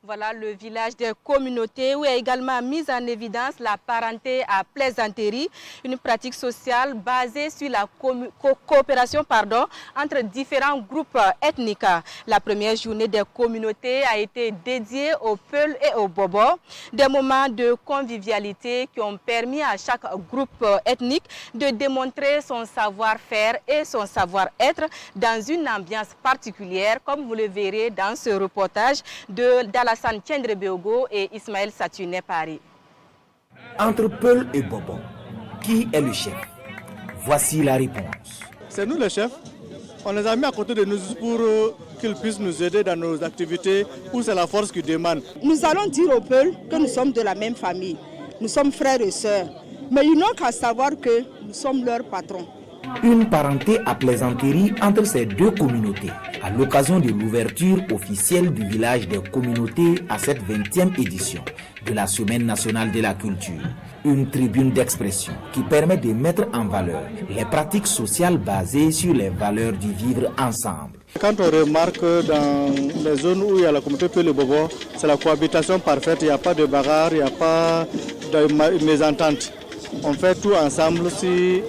Voilà le village des communautés où est également mise en évidence la parenté à plaisanterie, une pratique sociale basée sur la coopération entre différents groupes ethniques. La première journée des communautés a été dédiée aux Peuls et aux Bobo, des moments de convivialité qui ont permis à chaque groupe ethnique de démontrer son savoir-faire et son savoir-être dans une ambiance particulière, comme vous le verrez dans ce reportage d'Alassane Tiendrebeogo et Ismaël Satuné Paris. Entre Peul et Bobo, qui est le chef? Voici la réponse. C'est nous les chefs. On les a mis à côté de nous pour qu'ils puissent nous aider dans nos activités où c'est la force qui demande. Nous allons dire aux Peuls que nous sommes de la même famille. Nous sommes frères et sœurs. Mais ils n'ont qu'à savoir que nous sommes leurs patrons. Une parenté à plaisanterie entre ces deux communautés à l'occasion de l'ouverture officielle du village des communautés à cette 20e édition de la Semaine nationale de la culture. Une tribune d'expression qui permet de mettre en valeur les pratiques sociales basées sur les valeurs du vivre ensemble. Quand on remarque dans les zones où il y a la communauté Peul et Bobo, c'est la cohabitation parfaite, il n'y a pas de bagarre, il n'y a pas de mésentente. On fait tout ensemble. Si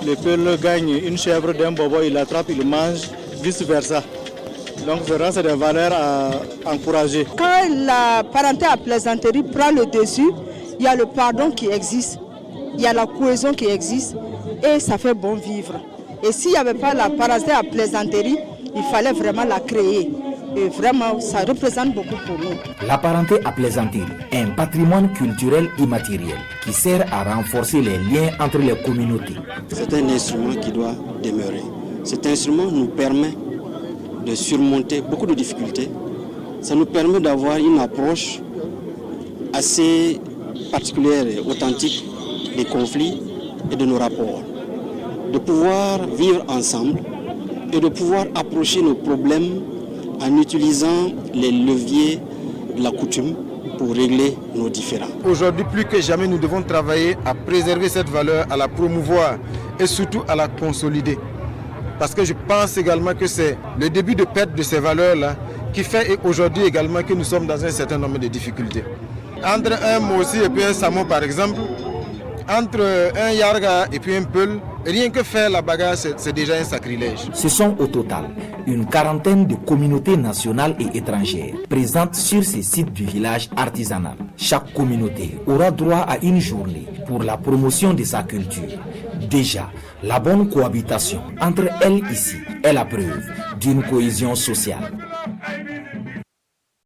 le Peul gagne une chèvre d'un Bobo, il l'attrape, il mange, vice-versa. Donc c'est des valeurs à encourager. Quand la parenté à plaisanterie prend le dessus, il y a le pardon qui existe, il y a la cohésion qui existe et ça fait bon vivre. Et s'il n'y avait pas la parenté à plaisanterie, il fallait vraiment la créer. Et vraiment, ça représente beaucoup pour nous. La parenté à plaisanterie est un patrimoine culturel immatériel qui sert à renforcer les liens entre les communautés. C'est un instrument qui doit demeurer. Cet instrument nous permet de surmonter beaucoup de difficultés. Ça nous permet d'avoir une approche assez particulière et authentique des conflits et de nos rapports. De pouvoir vivre ensemble et de pouvoir approcher nos problèmes en utilisant les leviers de la coutume pour régler nos différends. Aujourd'hui, plus que jamais, nous devons travailler à préserver cette valeur, à la promouvoir et surtout à la consolider. Parce que je pense également que c'est le début de perte de ces valeurs-là qui fait aujourd'hui également que nous sommes dans un certain nombre de difficultés. Entre un Mossi et puis un Samo par exemple, entre un Yarga et puis un Peul, rien que faire la bagarre, c'est déjà un sacrilège. Ce sont au total une quarantaine de communautés nationales et étrangères présentes sur ces sites du village artisanal. Chaque communauté aura droit à une journée pour la promotion de sa culture. Déjà, la bonne cohabitation entre elles ici est la preuve d'une cohésion sociale.